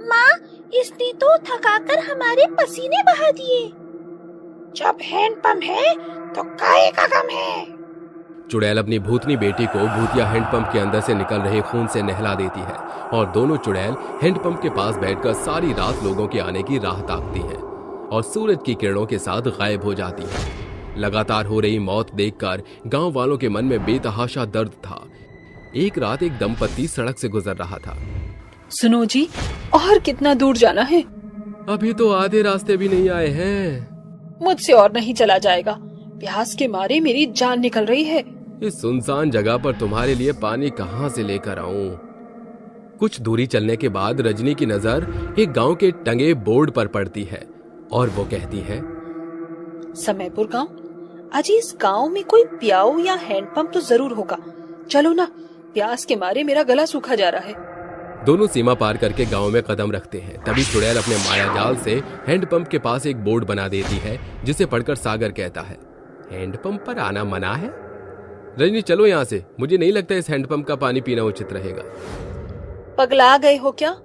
माँ, इसने तो थकाकर हमारे पसीने बहा दिए। जब हैंडपंप है तो काहे का गम है। चुड़ैल अपनी भूतनी बेटी को भूतिया हैंडपंप के अंदर से निकल रहे खून से नहला देती है और दोनों चुड़ैल हैंडपंप के पास बैठकर सारी रात लोगों के आने की राह ताकती हैं और सूरज की किरणों के साथ गायब हो जाती हैं। लगातार हो रही मौत देखकर गांव वालों के मन में बेतहाशा दर्द था। एक रात एक दंपति सड़क से गुजर रहा था। सुनो जी, और कितना दूर जाना है? अभी तो आधे रास्ते भी नहीं आए हैं। मुझसे और नहीं चला जाएगा, प्यास के मारे मेरी जान निकल रही है। इस सुनसान जगह पर तुम्हारे लिए पानी कहाँ से लेकर आऊं? कुछ दूरी चलने के बाद रजनी की नजर एक गांव के टंगे बोर्ड पर पड़ती है और वो कहती है, समयपुर गांव। अजी इस गांव में कोई प्याऊ या हैंडपंप तो जरूर होगा। चलो ना, प्यास के मारे मेरा गला सूखा जा रहा है। दोनों सीमा पार करके गांव में कदम रखते हैं। तभी चुड़ैल अपने माया जाल से हैंडपंप के पास एक बोर्ड बना देती है, जिसे पढ़कर सागर कहता है, हैंडपंप पर आना मना है। रजनी चलो यहाँ से, मुझे नहीं लगता इस हैंडपंप का पानी पीना उचित रहेगा। पगला गए हो क्या?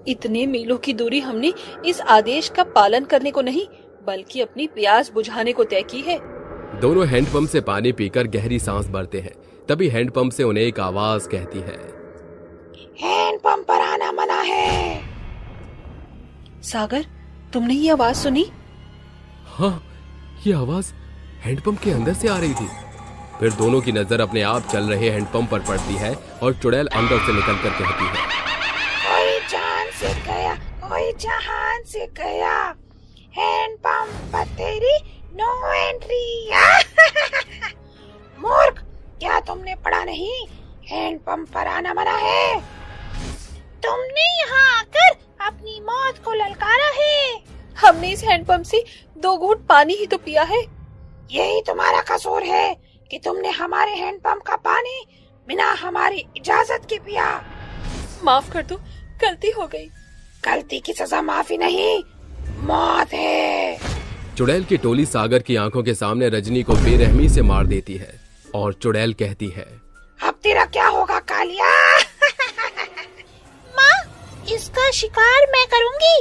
इतने मीलों की दूरी हमने इस आदेश का पालन करने को नहीं, बल्कि अपनी प्यास बुझाने को तय की है। दोनों हैंडपंप से पानी पीकर गहरी सांस भरते हैं। तभी हैंडपंप से उन्हें एक आवाज कहती है, हैंडपंप पर आना मना है। सागर, तुमने ये आवाज सुनी? हाँ, ये आवाज हैंडपंप के अंदर से आ रही थी। फिर दोनों की नजर अपने आप चल रहे हैंडपंप पर पड़ती है और चुड़ैल अंदर से निकलकर कहती है, कोई जान से गया, कोई जहान से गया, हैंडपंप पर तेरी नो एंट्री। मूर्ख, क्या तुमने पढ़ा नहीं? हैंडपंप पर आना मना है। तुमने यहाँ आकर अपनी मौत को ललकारा है। हमने इस हैंडपंप से 2 घूंट पानी ही तो पिया है। यही तुम्हारा कसूर है कि तुमने हमारे हैंडपंप का पानी बिना हमारी इजाजत के पिया। माफ कर दो, गलती हो गई। गलती की सजा माफी नहीं, मौत है। चुड़ैल की टोली सागर की आंखों के सामने रजनी को बेरहमी से मार देती है और चुड़ैल कहती है, अब तेरा क्या होगा कालिया? माँ, इसका शिकार मैं करूंगी।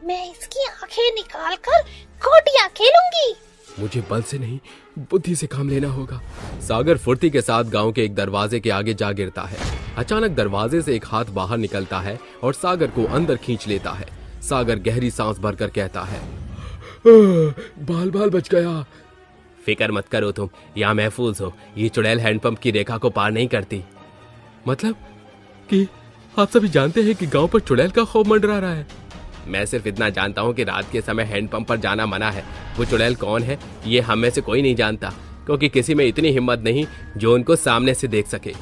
मैं इसकी आंखें निकालकर गोटियां खेलूंगी। मुझे बल से नहीं बुद्धि से काम लेना होगा। सागर फुर्ती के साथ गांव के एक दरवाजे के आगे जा गिरता है। अचानक दरवाजे से एक हाथ बाहर निकलता है और सागर को अंदर खींच लेता है। सागर गहरी सांस भरकर कहता है, बाल बाल बच गया। फिक्र मत करो तुम, यहाँ महफूज हो। ये चुड़ैल हैंडपंप की रेखा को पार नहीं करती। मतलब कि आप सभी जानते हैं कि गांव पर चुड़ैल का खौफ मंडरा रहा है। मैं सिर्फ इतना जानता हूँ कि रात के समय हैंडपंप पर जाना मना है। वो चुड़ैल कौन है ये हम में से कोई नहीं जानता, क्योंकि किसी में इतनी हिम्मत नहीं जो उनको सामने से देख सके।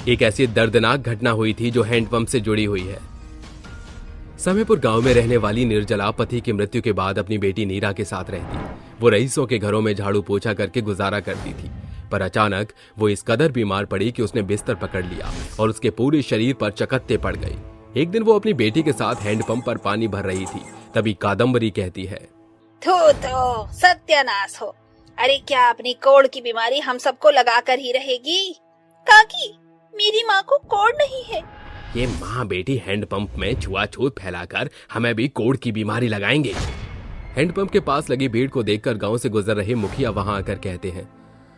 एक ऐसी दर्दनाक घटना हुई थी जो हैंडपंप से जुड़ी हुई है। समयपुर गांव में रहने वाली निर्जला पति की मृत्यु के बाद अपनी बेटी नीरा के साथ रहती। वो रईसों के घरों में झाड़ू पोछा करके गुजारा करती थी, पर अचानक वो इस कदर बीमार पड़ी कि उसने बिस्तर पकड़ लिया और उसके पूरे शरीर पर चकत्ते पड़ गए। एक दिन वो अपनी बेटी के साथ हैंडपंप पर पानी भर रही थी, तभी कादम्बरी कहती है, तो सत्यानाश हो। अरे क्या अपनी कोढ़ की बीमारी हम सबको लगा कर ही रहेगी? काकी, मेरी माँ को कोढ़ नहीं है। ये माँ बेटी हैंडपंप में छुआछूत फैलाकर हमें भी कोढ़ की बीमारी लगाएंगे। हैंडपंप के पास लगी भीड़ को देखकर गांव से गुजर रहे मुखिया वहां आकर कहते हैं,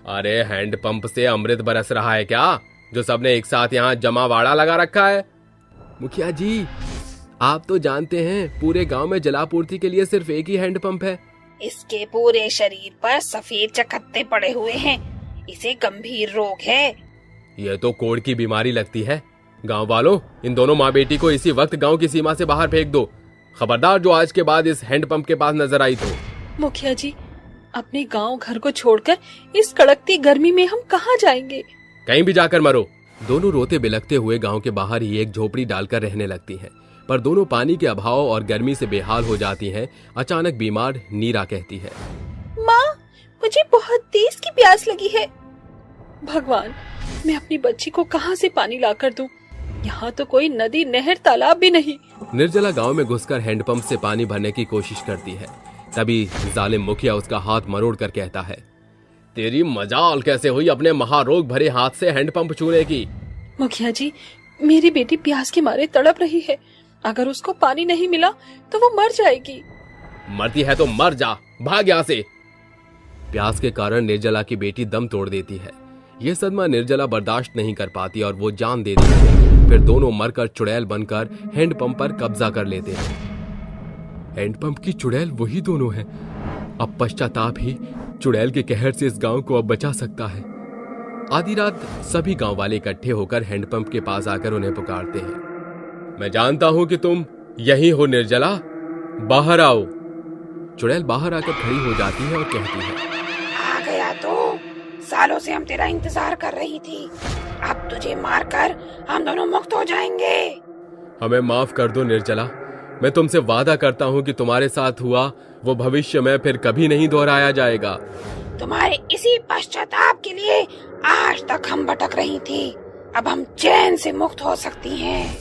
अरे हैंडपंप से अमृत बरस रहा है क्या, जो सबने एक साथ यहाँ जमावाड़ा लगा रखा है? मुखिया जी, आप तो जानते हैं पूरे गांव में जलापूर्ति के लिए सिर्फ एक ही हैंडपंप है। इसके पूरे शरीर पर सफेद चकत्ते पड़े हुए हैं। इसे गंभीर रोग है। ये तो कोढ़ की बीमारी लगती है। गांव वालों, इन दोनों माँ बेटी को इसी वक्त गांव की सीमा से बाहर फेंक दो। खबरदार जो आज के बाद इस हैंडपंप के पास नजर आई तो। मुखिया जी, अपने गांव घर को छोड़कर इस कड़कती गर्मी में हम कहाँ जाएंगे? कहीं भी जाकर मरो। दोनों रोते बिलखते हुए गांव के बाहर ही एक झोपड़ी डालकर रहने लगती हैं, पर दोनों पानी के अभाव और गर्मी से बेहाल हो जाती हैं। अचानक बीमार नीरा कहती है, माँ, मुझे बहुत तेज की प्यास लगी है। भगवान, मैं अपनी बच्ची को कहाँ से पानी लाकर दूं? यहाँ तो कोई नदी, नहर, तालाब भी नहीं। निर्जला गांव में घुसकर हैंडपंप से पानी भरने की कोशिश करती है। तभी जालिम मुखिया उसका हाथ मरोड़ कर कहता है, तेरी मजाल कैसे हुई अपने महारोग भरे हाथ से हैंडपंप छूने की? मुखिया जी, मेरी बेटी प्यास के मारे तड़प रही है। अगर उसको पानी नहीं मिला तो वो मर जाएगी। मरती है तो मर जा, भाग यहाँ से। प्यास के कारण निर्जला की बेटी दम तोड़ देती है। ये सदमा निर्जला बर्दाश्त नहीं कर पाती और वो जान दे देती है। फिर दोनों मरकर चुड़ैल बनकर हैंडपंप पर कब्जा कर लेते हैं। हैंडपंप की चुड़ैल वही दोनों हैं। अब पश्चाताप ही चुड़ैल के कहर से इस गांव को अब बचा सकता है। आधी रात सभी गांव वाले इकट्ठे होकर हैंडपंप के पास आकर उन्हें पुकारते हैं। मैं जानता हूं कि तुम यही हो निर्जला, बाहर आओ। चुड़ैल बाहर आकर खड़ी हो जाती है और कहती है, आ गया तो? सालों से हम तेरा इंतजार कर रही थी। अब तुझे मारकर हम दोनों मुक्त हो जाएंगे। हमें माफ कर दो निर्जला। मैं तुमसे वादा करता हूँ कि तुम्हारे साथ हुआ वो भविष्य में फिर कभी नहीं दोहराया जाएगा। तुम्हारे इसी पश्चाताप के लिए आज तक हम भटक रही थी। अब हम चैन से मुक्त हो सकती हैं।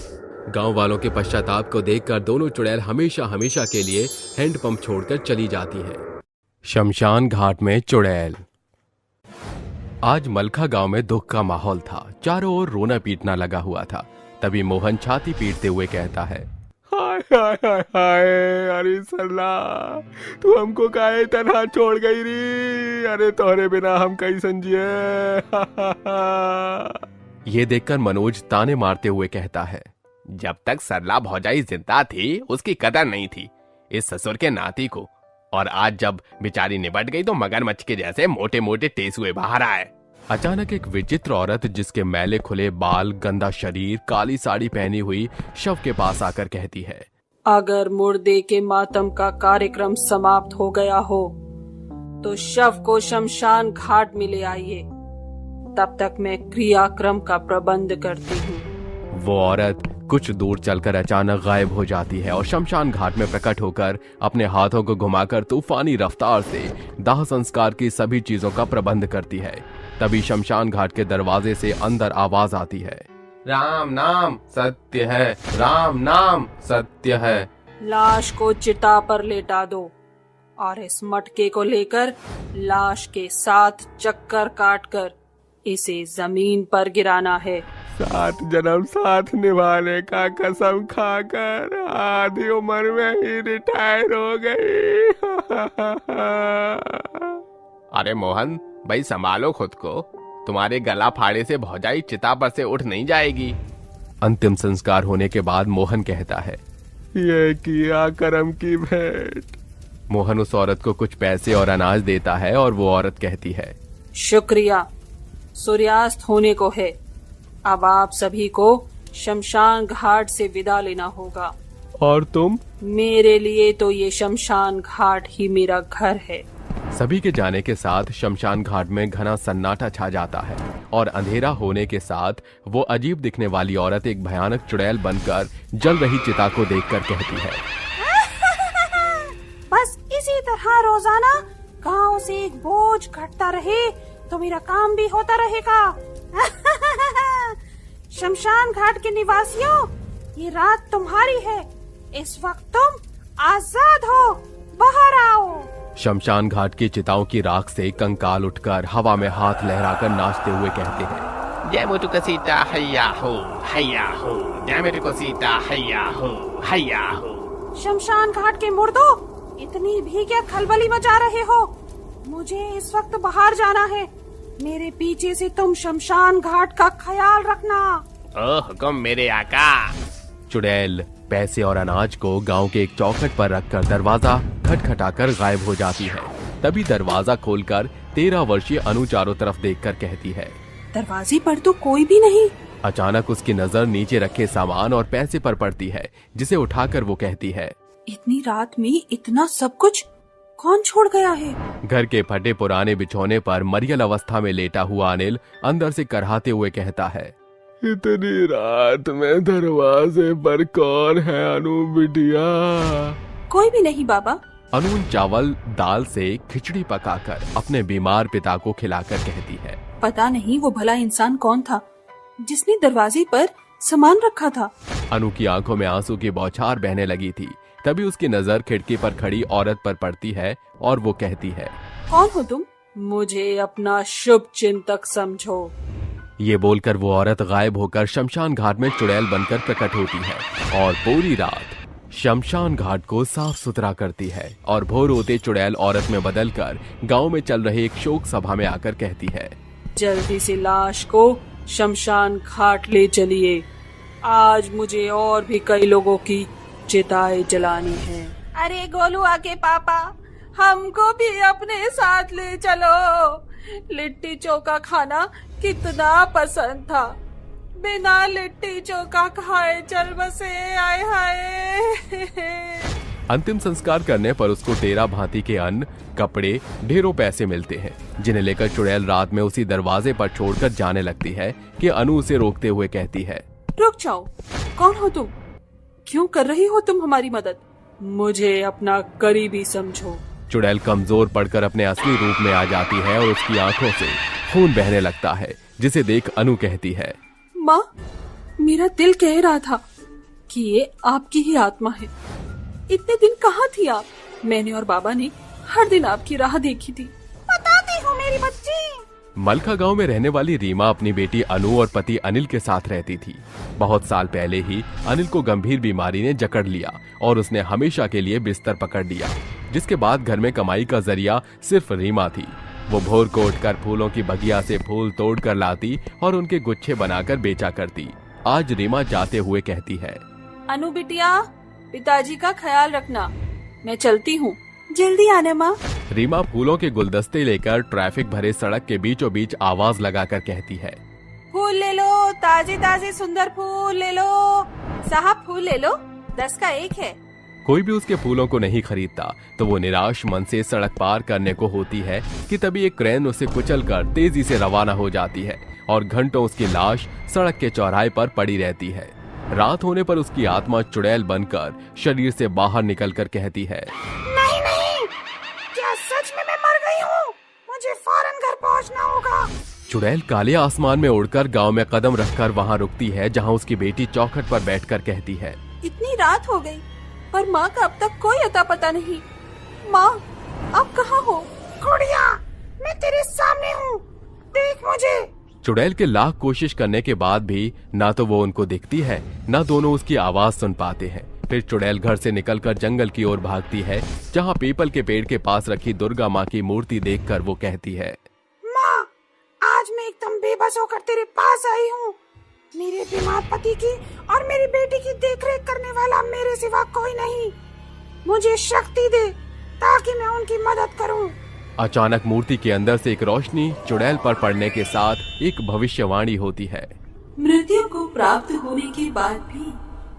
गांव वालों के पश्चाताप को देखकर दोनों चुड़ैल हमेशा हमेशा के लिए हैंडपंप छोड़कर चली जाती हैं। शमशान घाट में चुड़ैल। आज मलखा गांव में दुख का माहौल था। चारों ओर रोना पीटना लगा हुआ था। तभी मोहन छाती पीटते हुए कहता है, हाय हाय हाय हाय, अरे सरला, तू हमको काहे तरह छोड़ गई री? अरे तोहरे बिना हम कैसन जिए? ये देखकर मनोज ताने मारते हुए कहता है, जब तक सरला भौजाई जिंदा थी उसकी कदर नहीं थी इस ससुर के नाती को, और आज जब बेचारी निपट गई तो मगरमच्छ के जैसे मोटे मोटे टेसुए बाहर आए। अचानक एक विचित्र औरत जिसके मैले खुले बाल, गंदा शरीर, काली साड़ी पहनी हुई शव के पास आकर कहती है, अगर मुर्दे के मातम का कार्यक्रम समाप्त हो गया हो तो शव को शमशान घाट में ले आइए। तब तक मैं क्रियाक्रम का प्रबंध करती हूँ। वो औरत कुछ दूर चलकर अचानक गायब हो जाती है और शमशान घाट में प्रकट होकर अपने हाथों को घुमाकर तूफानी रफ्तार से दाह संस्कार की सभी चीजों का प्रबंध करती है। तभी शमशान घाट के दरवाजे से अंदर आवाज आती है, राम नाम सत्य है, राम नाम सत्य है। लाश को चिता पर लेटा दो और इस मटके को लेकर लाश के 7 चक्कर काटकर इसे जमीन पर गिराना है। 7 जन्म साथ निभाने का कसम खाकर आधी उम्र में ही रिटायर हो गई। अरे मोहन भाई, संभालो खुद को, तुम्हारे गला फाड़े से भौजाई चिता पर से उठ नहीं जाएगी। अंतिम संस्कार होने के बाद मोहन कहता है, ये किया करम की भेंट। मोहन उस औरत को कुछ पैसे और अनाज देता है और वो औरत कहती है, शुक्रिया, सूर्यास्त होने को है। अब आप सभी को शमशान घाट से विदा लेना होगा। और तुम? मेरे लिए तो ये शमशान घाट ही मेरा घर है। सभी के जाने के साथ शमशान घाट में घना सन्नाटा छा जाता है और अंधेरा होने के साथ वो अजीब दिखने वाली औरत एक भयानक चुड़ैल बनकर जल रही चिता को देखकर कहती है, बस इसी तरह रोजाना गांव से एक बोझ घटता रहे तो मेरा काम भी होता रहेगा। शमशान घाट के निवासियों, ये रात तुम्हारी है। इस वक्त तुम आजाद हो, बाहर आओ। शमशान घाट की चिताओं की राख से कंकाल उठकर हवा में हाथ लहराकर नाचते हुए कहते हैं, जय मुटुक सीता हैया हो, हैया हो, जय मुटुक सीता हैया हो, हैया हो। शमशान घाट के मुर्दों, इतनी भी क्या खलबली मचा रहे हो? मुझे इस वक्त बाहर जाना है। मेरे पीछे से तुम शमशान घाट का ख्याल रखना। ओ हुक्म मेरे आका। चुड़ैल पैसे और अनाज को गांव के एक चौखट पर रखकर दरवाजा खटखटाकर गायब हो जाती है। तभी दरवाजा खोलकर 13 वर्षीय अनु चारों तरफ देखकर कहती है, दरवाजे पर तो कोई भी नहीं। अचानक उसकी नजर नीचे रखे सामान और पैसे पर पड़ती है, जिसे उठाकर वो कहती है, इतनी रात में इतना सब कुछ कौन छोड़ गया है? घर के फटे पुराने बिछौने पर मरियल अवस्था में लेटा हुआ अनिल अंदर से करहाते हुए कहता है, इतनी रात में दरवाजे पर कौन है अनु बिटिया? कोई भी नहीं बाबा। अनु चावल दाल से खिचड़ी पकाकर अपने बीमार पिता को खिलाकर कहती है, पता नहीं वो भला इंसान कौन था जिसने दरवाजे पर सामान रखा था। अनु की आंखों में आंसू की बौछार बहने लगी थी। तभी उसकी नजर खिड़की पर खड़ी औरत पर पड़ती है और वो कहती है, कौन हो तुम? मुझे अपना शुभ चिंतक समझो। ये बोलकर वो औरत गायब होकर शमशान घाट में चुड़ैल बनकर प्रकट होती है और पूरी रात शमशान घाट को साफ सुथरा करती है और भोर होते चुड़ैल औरत में बदलकर गांव में चल रहे एक शोक सभा में आकर कहती है, जल्दी से लाश को शमशान घाट ले चलिए। आज मुझे और भी कई लोगों की चिताएं जलानी है। अरे गोलुआ के पापा, हमको भी अपने साथ ले चलो। लिट्टी चोखा खाना कितना पसंद था। बिना लिट्टी चोखा खाए चल बसे, आए हाय। अंतिम संस्कार करने पर उसको 13 भांति के अन्न, कपड़े, ढेरों पैसे मिलते हैं, जिन्हें लेकर चुड़ैल रात में उसी दरवाजे पर छोड़कर जाने लगती है कि अनु उसे रोकते हुए कहती है, रुक जाओ, कौन हो तुम? क्यों कर रही हो तुम हमारी मदद? मुझे अपना करीबी समझो। चुड़ैल कमजोर पड़कर अपने असली रूप में आ जाती है और उसकी आंखों से खून बहने लगता है, जिसे देख अनु कहती है, माँ, मेरा दिल कह रहा था कि ये आपकी ही आत्मा है। इतने दिन कहाँ थी आप? मैंने और बाबा ने हर दिन आपकी राह देखी थी। बताती हूँ मेरी बच्ची। मलखा गांव में रहने वाली रीमा अपनी बेटी अनु और पति अनिल के साथ रहती थी। बहुत साल पहले ही अनिल को गंभीर बीमारी ने जकड़ लिया और उसने हमेशा के लिए बिस्तर पकड़ लिया, जिसके बाद घर में कमाई का जरिया सिर्फ रीमा थी। वो भोर को उठकर फूलों की बगिया से फूल तोड़ कर लाती और उनके गुच्छे बनाकर बेचा करती। आज रीमा जाते हुए कहती है, अनु बिटिया, पिताजी का ख्याल रखना, मैं चलती हूँ। जल्दी आना माँ। रीमा फूलों के गुलदस्ते लेकर ट्रैफिक भरे सड़क के बीचों बीच आवाज लगाकर कहती है, फूल ले लो, ताजे ताजे सुंदर फूल ले लो। साहब फूल ले लो, 10 का 1 है। कोई भी उसके फूलों को नहीं खरीदता तो वो निराश मन से सड़क पार करने को होती है कि तभी एक क्रेन उसे कुचलकर तेजी से रवाना हो जाती है और घंटों उसकी लाश सड़क के चौराहे पर पड़ी रहती है। रात होने पर उसकी आत्मा चुड़ैल बनकर शरीर से बाहर निकलकर कहती है, नहीं नहीं, क्या सच में मैं मर गई हूँ? मुझे फौरन घर पहुँचना होगा। चुड़ैल काले आसमान में उड़कर गांव में कदम रखकर वहां रुकती है जहां उसकी बेटी चौखट पर बैठकर कहती है, इतनी रात हो गई पर माँ का अब तक कोई अता पता नहीं। माँ, आप कहाँ हो? गुड़िया, मैं तेरे सामने हूँ, देख मुझे। चुड़ैल के लाख कोशिश करने के बाद भी ना तो वो उनको दिखती है ना दोनों उसकी आवाज सुन पाते हैं। फिर चुड़ैल घर से निकलकर जंगल की ओर भागती है जहाँ पीपल के पेड़ के पास रखी दुर्गा माँ की मूर्ति देखकर वो कहती है, माँ, आज मैं एकदम बेबस होकर तेरे पास आई हूँ। मेरे बीमार पति की और मेरी बेटी की देखरेख करने वाला मेरे सिवा कोई नहीं। मुझे शक्ति दे ताकि मैं उनकी मदद करूं। अचानक मूर्ति के अंदर से एक रोशनी चुड़ैल पर पड़ने के साथ एक भविष्यवाणी होती है। मृत्यु को प्राप्त होने के बाद भी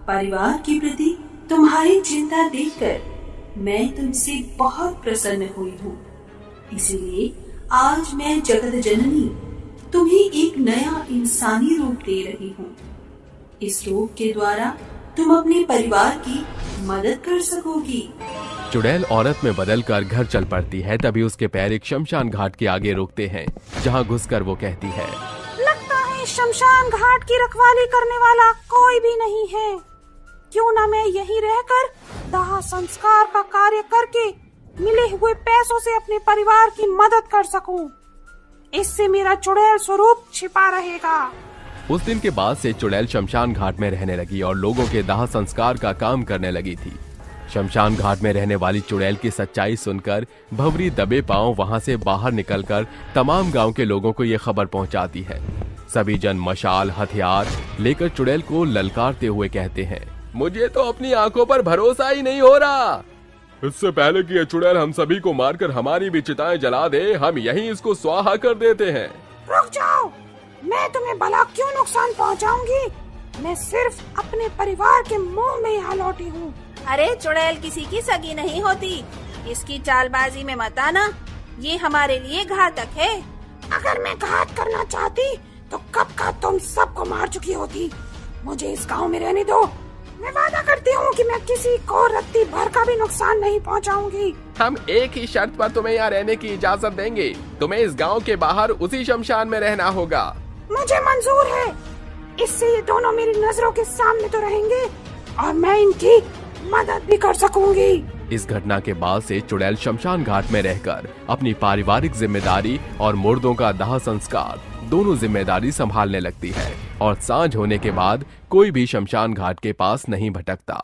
परिवार के प्रति तुम्हारी चिंता देखकर मैं तुमसे बहुत प्रसन्न हुई हूँ। इसलिए आज मैं जगत जननी तुम्हें एक नया इंसानी रूप दे रही हूँ। इस रूप के द्वारा तुम अपने परिवार की मदद कर सकोगी। चुड़ैल औरत में बदलकर घर चल पड़ती है। तभी उसके पैर एक शमशान घाट के आगे रुकते हैं जहाँ घुसकर वो कहती है, लगता है शमशान घाट की रखवाली करने वाला कोई भी नहीं है। क्यों न मैं यहीं रहकर दाह संस्कार का कार्य करके मिले हुए पैसों से अपने परिवार की मदद कर सकूं। इससे मेरा चुड़ैल स्वरूप छिपा रहेगा। उस दिन के बाद से चुड़ैल शमशान घाट में रहने लगी और लोगों के दाह संस्कार का काम करने लगी थी। शमशान घाट में रहने वाली चुड़ैल की सच्चाई सुनकर भंवरी दबे पांव वहां से बाहर निकलकर तमाम गांव के लोगों को ये खबर पहुंचाती है। सभी जन मशाल हथियार लेकर चुड़ैल को ललकारते हुए कहते हैं, मुझे तो अपनी आंखों पर भरोसा ही नहीं हो रहा। इससे पहले कि ये चुड़ैल हम सभी को मारकर हमारी भी चिताएं जला दे, हम यहीं इसको स्वाहा कर देते हैं। रुक जाओ, मैं तुम्हें भला क्यों नुकसान पहुंचाऊंगी? मैं सिर्फ अपने परिवार के मुंह में यहाँ लौटी हूँ। अरे चुड़ैल किसी की सगी नहीं होती, इसकी चालबाजी में मत आना, ये हमारे लिए घातक है। अगर मैं घात करना चाहती तो कब का तुम सबको मार चुकी होती। मुझे इस गांव में रहने दो। मैं वादा करती हूँ कि मैं किसी को रत्ती भर का भी नुकसान नहीं पहुँचाऊंगी। हम एक ही शर्त पर तुम्हें यहाँ रहने की इजाजत देंगे। तुम्हें इस गांव के बाहर उसी शमशान में रहना होगा। मुझे मंजूर है। इससे ये दोनों मेरी नजरों के सामने तो रहेंगे और मैं इनकी मदद भी कर सकूंगी। इस घटना के बाद से चुड़ैल शमशान घाट में रहकर अपनी पारिवारिक जिम्मेदारी और मुर्दों का दाह संस्कार दोनों जिम्मेदारी संभालने लगती है और सांझ होने के बाद कोई भी शमशान घाट के पास नहीं भटकता।